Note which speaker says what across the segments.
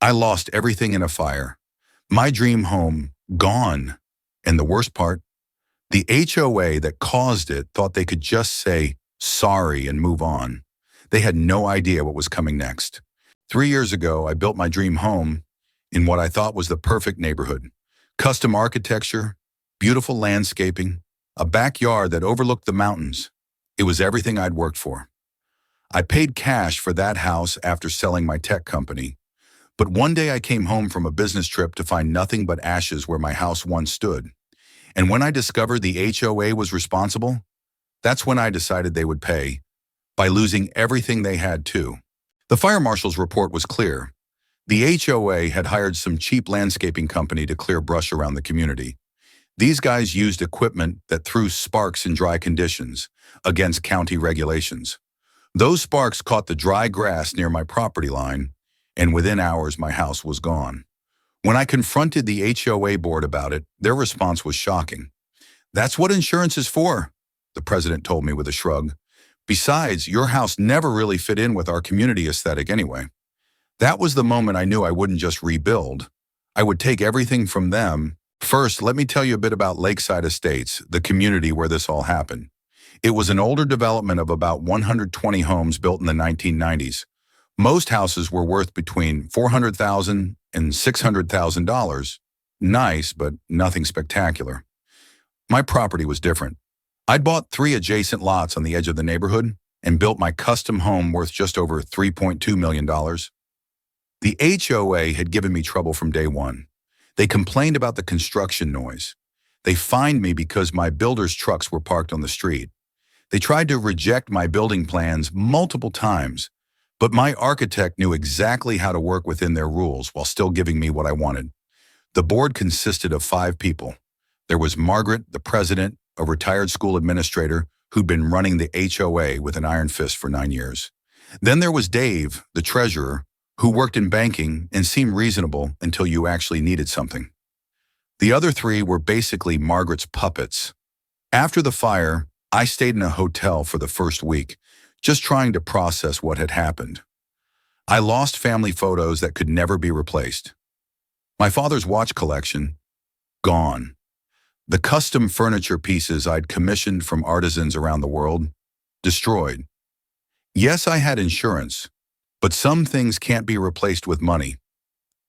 Speaker 1: I lost everything in a fire. My dream home, gone. And the worst part, the HOA that caused it thought they could just say sorry and move on. They had no idea what was coming next. 3 years ago, I built my dream home in what I thought was the perfect neighborhood. Custom architecture, beautiful landscaping, a backyard that overlooked the mountains. It was everything I'd worked for. I paid cash for that house after selling my tech company. But one day I came home from a business trip to find nothing but ashes where my house once stood. And when I discovered the HOA was responsible, that's when I decided they would pay, by losing everything they had too. The fire marshal's report was clear. The HOA had hired some cheap landscaping company to clear brush around the community. These guys used equipment that threw sparks in dry conditions against county regulations. Those sparks caught the dry grass near my property line, and within hours my house was gone. When I confronted the HOA board about it, their response was shocking. "That's what insurance is for," the president told me with a shrug. "Besides, your house never really fit in with our community aesthetic anyway." That was the moment I knew I wouldn't just rebuild. I would take everything from them. First, let me tell you a bit about Lakeside Estates, the community where this all happened. It was an older development of about 120 homes built in the 1990s. Most houses were worth between $400,000 and $600,000. Nice, but nothing spectacular. My property was different. I'd bought 3 adjacent lots on the edge of the neighborhood and built my custom home worth just over $3.2 million. The HOA had given me trouble from day one. They complained about the construction noise. They fined me because my builder's trucks were parked on the street. They tried to reject my building plans multiple times, but my architect knew exactly how to work within their rules while still giving me what I wanted. The board consisted of 5 people. There was Margaret, the president, a retired school administrator who'd been running the HOA with an iron fist for 9 years. Then there was Dave, the treasurer, who worked in banking and seemed reasonable until you actually needed something. The other 3 were basically Margaret's puppets. After the fire, I stayed in a hotel for the first week, just trying to process what had happened. I lost family photos that could never be replaced. My father's watch collection, gone. The custom furniture pieces I'd commissioned from artisans around the world, destroyed. Yes, I had insurance, but some things can't be replaced with money.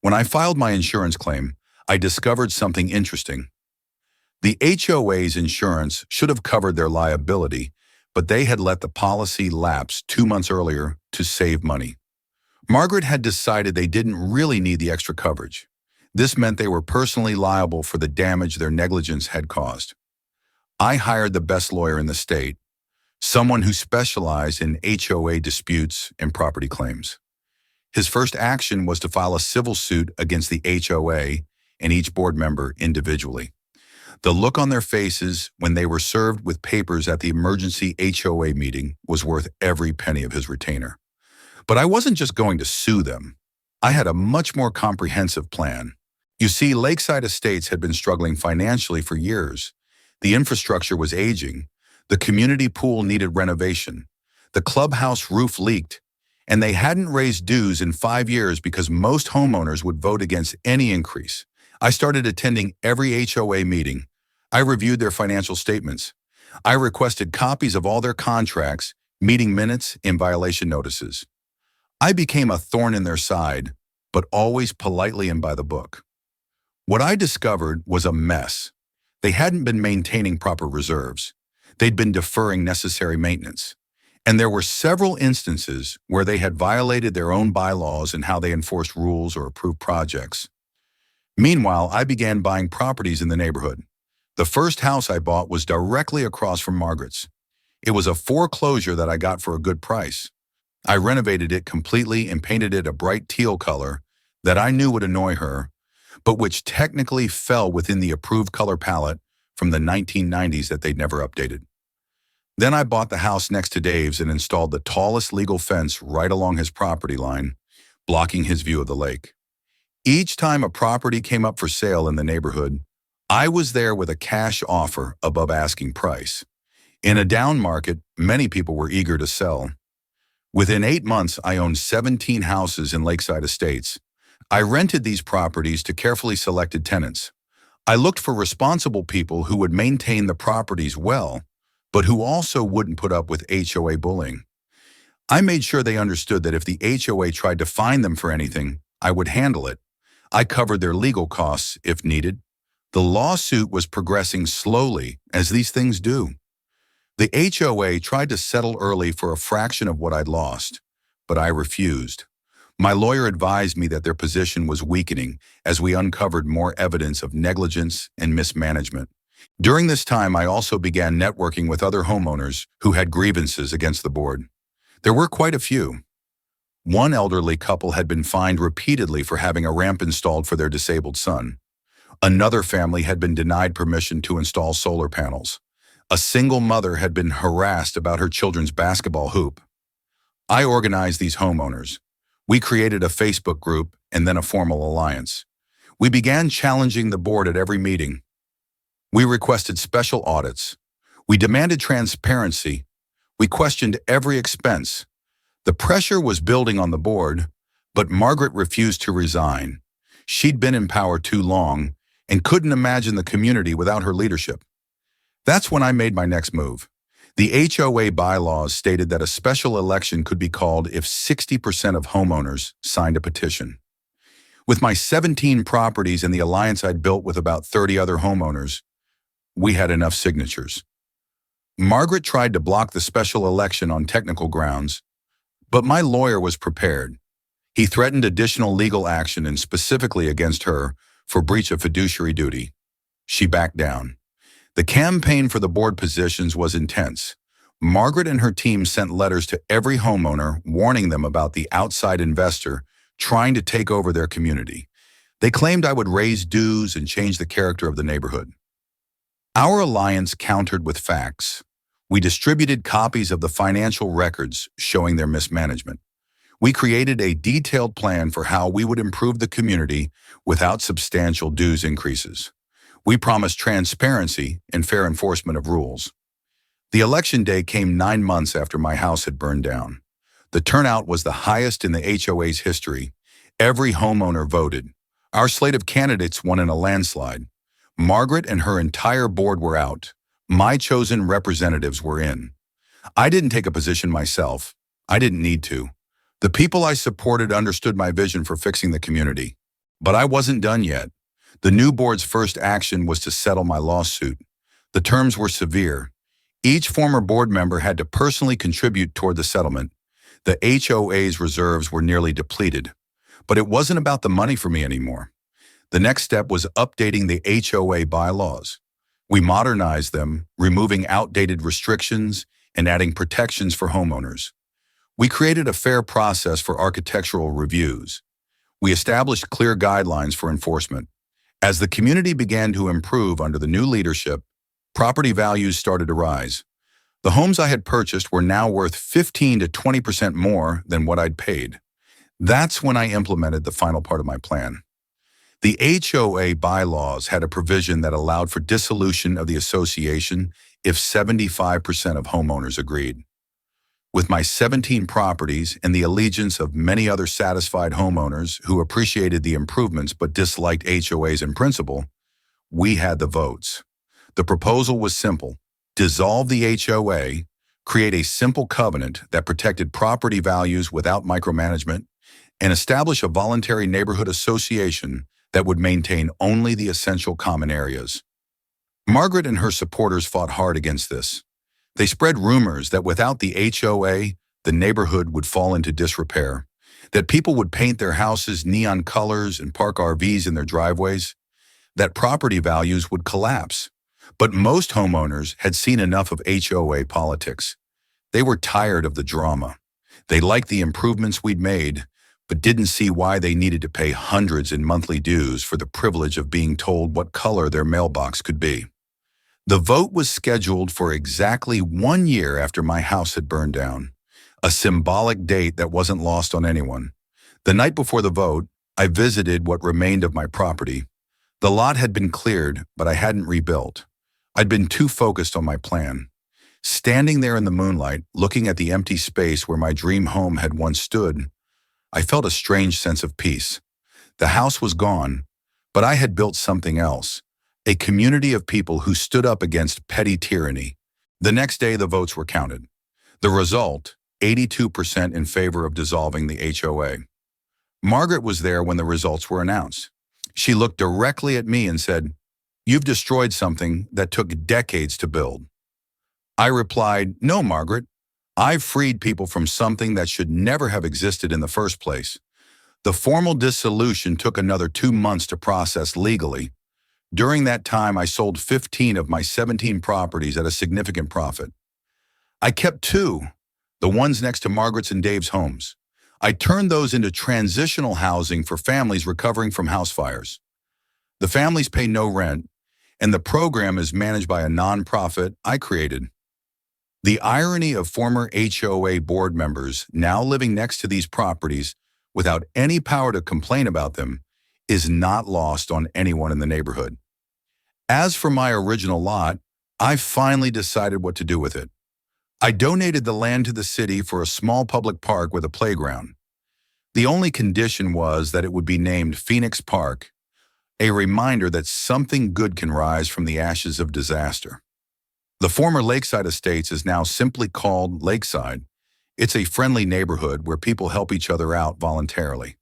Speaker 1: When I filed my insurance claim, I discovered something interesting. The HOA's insurance should have covered their liability, but they had let the policy lapse 2 months earlier to save money. Margaret had decided they didn't really need the extra coverage. This meant they were personally liable for the damage their negligence had caused. I hired the best lawyer in the state, someone who specialized in HOA disputes and property claims. His first action was to file a civil suit against the HOA and each board member individually. The look on their faces when they were served with papers at the emergency HOA meeting was worth every penny of his retainer. But I wasn't just going to sue them. I had a much more comprehensive plan. You see, Lakeside Estates had been struggling financially for years. The infrastructure was aging. The community pool needed renovation. The clubhouse roof leaked. And they hadn't raised dues in 5 years because most homeowners would vote against any increase. I started attending every HOA meeting. I reviewed their financial statements. I requested copies of all their contracts, meeting minutes, and violation notices. I became a thorn in their side, but always politely and by the book. What I discovered was a mess. They hadn't been maintaining proper reserves. They'd been deferring necessary maintenance. And there were several instances where they had violated their own bylaws in how they enforced rules or approved projects. Meanwhile, I began buying properties in the neighborhood. The first house I bought was directly across from Margaret's. It was a foreclosure that I got for a good price. I renovated it completely and painted it a bright teal color that I knew would annoy her, but which technically fell within the approved color palette from the 1990s that they'd never updated. Then I bought the house next to Dave's and installed the tallest legal fence right along his property line, blocking his view of the lake. Each time a property came up for sale in the neighborhood, I was there with a cash offer above asking price. In a down market, many people were eager to sell. Within 8 months, I owned 17 houses in Lakeside Estates. I rented these properties to carefully selected tenants. I looked for responsible people who would maintain the properties well, but who also wouldn't put up with HOA bullying. I made sure they understood that if the HOA tried to fine them for anything, I would handle it. I covered their legal costs if needed. The lawsuit was progressing slowly, as these things do. The HOA tried to settle early for a fraction of what I'd lost, but I refused. My lawyer advised me that their position was weakening as we uncovered more evidence of negligence and mismanagement. During this time, I also began networking with other homeowners who had grievances against the board. There were quite a few. One elderly couple had been fined repeatedly for having a ramp installed for their disabled son. Another family had been denied permission to install solar panels. A single mother had been harassed about her children's basketball hoop. I organized these homeowners. We created a Facebook group and then a formal alliance. We began challenging the board at every meeting. We requested special audits. We demanded transparency. We questioned every expense. The pressure was building on the board, but Margaret refused to resign. She'd been in power too long and couldn't imagine the community without her leadership. That's when I made my next move. The HOA bylaws stated that a special election could be called if 60% of homeowners signed a petition. With my 17 properties and the alliance I'd built with about 30 other homeowners, we had enough signatures. Margaret tried to block the special election on technical grounds, but my lawyer was prepared. He threatened additional legal action and specifically against her for breach of fiduciary duty. She backed down. The campaign for the board positions was intense. Margaret and her team sent letters to every homeowner warning them about the outside investor trying to take over their community. They claimed I would raise dues and change the character of the neighborhood. Our alliance countered with facts. We distributed copies of the financial records showing their mismanagement. We created a detailed plan for how we would improve the community without substantial dues increases. We promised transparency and fair enforcement of rules. The election day came 9 months after my house had burned down. The turnout was the highest in the HOA's history. Every homeowner voted. Our slate of candidates won in a landslide. Margaret and her entire board were out. My chosen representatives were in. I didn't take a position myself. I didn't need to. The people I supported understood my vision for fixing the community. But I wasn't done yet. The new board's first action was to settle my lawsuit. The terms were severe. Each former board member had to personally contribute toward the settlement. The HOA's reserves were nearly depleted. But it wasn't about the money for me anymore. The next step was updating the HOA bylaws. We modernized them, removing outdated restrictions and adding protections for homeowners. We created a fair process for architectural reviews. We established clear guidelines for enforcement. As the community began to improve under the new leadership, property values started to rise. The homes I had purchased were now worth 15 to 20% more than what I'd paid. That's when I implemented the final part of my plan. The HOA bylaws had a provision that allowed for dissolution of the association if 75% of homeowners agreed. With my 17 properties and the allegiance of many other satisfied homeowners who appreciated the improvements but disliked HOAs in principle, we had the votes. The proposal was simple. Dissolve the HOA, create a simple covenant that protected property values without micromanagement, and establish a voluntary neighborhood association that would maintain only the essential common areas. Margaret and her supporters fought hard against this. They spread rumors that without the HOA, the neighborhood would fall into disrepair, that people would paint their houses neon colors and park RVs in their driveways, that property values would collapse. But most homeowners had seen enough of HOA politics. They were tired of the drama. They liked the improvements we'd made, but didn't see why they needed to pay hundreds in monthly dues for the privilege of being told what color their mailbox could be. The vote was scheduled for exactly 1 year after my house had burned down, a symbolic date that wasn't lost on anyone. The night before the vote, I visited what remained of my property. The lot had been cleared, but I hadn't rebuilt. I'd been too focused on my plan. Standing there in the moonlight, looking at the empty space where my dream home had once stood, I felt a strange sense of peace. The house was gone, but I had built something else, a community of people who stood up against petty tyranny. The next day, the votes were counted. The result, 82% in favor of dissolving the HOA. Margaret was there when the results were announced. She looked directly at me and said, "You've destroyed something that took decades to build." I replied, "No, Margaret. I've freed people from something that should never have existed in the first place." The formal dissolution took another 2 months to process legally. During that time, I sold 15 of my 17 properties at a significant profit. I kept 2, the ones next to Margaret's and Dave's homes. I turned those into transitional housing for families recovering from house fires. The families pay no rent, and the program is managed by a nonprofit I created. The irony of former HOA board members now living next to these properties without any power to complain about them is not lost on anyone in the neighborhood. As for my original lot, I finally decided what to do with it. I donated the land to the city for a small public park with a playground. The only condition was that it would be named Phoenix Park, a reminder that something good can rise from the ashes of disaster. The former Lakeside Estates is now simply called Lakeside. It's a friendly neighborhood where people help each other out voluntarily.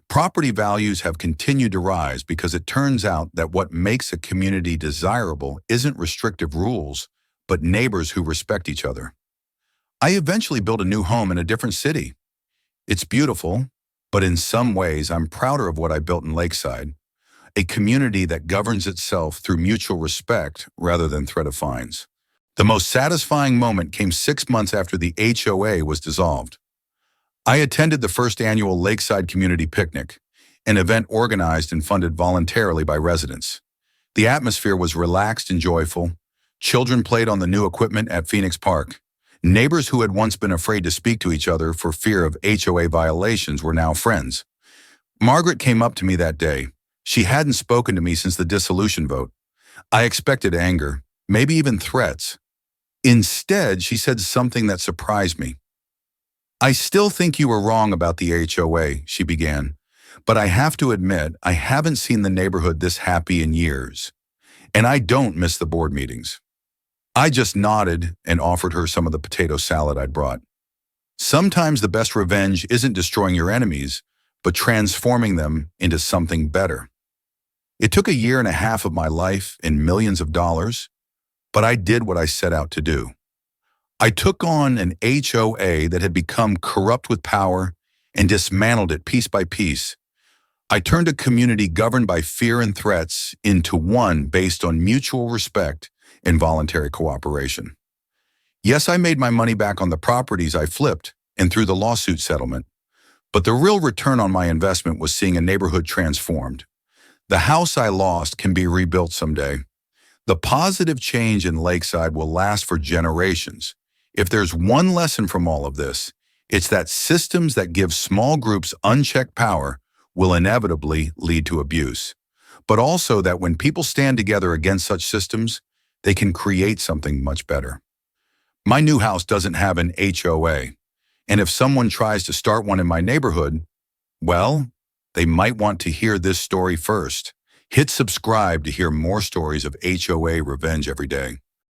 Speaker 1: Property values have continued to rise because it turns out that what makes a community desirable isn't restrictive rules, but neighbors who respect each other. I eventually built a new home in a different city. It's beautiful, but in some ways I'm prouder of what I built in Lakeside, a community that governs itself through mutual respect rather than threat of fines. The most satisfying moment came 6 months after the HOA was dissolved. I attended the first annual Lakeside Community Picnic, an event organized and funded voluntarily by residents. The atmosphere was relaxed and joyful. Children played on the new equipment at Phoenix Park. Neighbors who had once been afraid to speak to each other for fear of HOA violations were now friends. Margaret came up to me that day. She hadn't spoken to me since the dissolution vote. I expected anger, maybe even threats. Instead, she said something that surprised me. "I still think you were wrong about the HOA," she began, "but I have to admit I haven't seen the neighborhood this happy in years, and I don't miss the board meetings." I just nodded and offered her some of the potato salad I'd brought. Sometimes the best revenge isn't destroying your enemies, but transforming them into something better. It took a year and a half of my life and millions of dollars, but I did what I set out to do. I took on an HOA that had become corrupt with power and dismantled it piece by piece. I turned a community governed by fear and threats into one based on mutual respect and voluntary cooperation. Yes, I made my money back on the properties I flipped and through the lawsuit settlement, but the real return on my investment was seeing a neighborhood transformed. The house I lost can be rebuilt someday. The positive change in Lakeside will last for generations. If there's one lesson from all of this, it's that systems that give small groups unchecked power will inevitably lead to abuse, but also that when people stand together against such systems, they can create something much better. My new house doesn't have an HOA, and if someone tries to start one in my neighborhood, well, they might want to hear this story first. Hit subscribe to hear more stories of HOA revenge every day.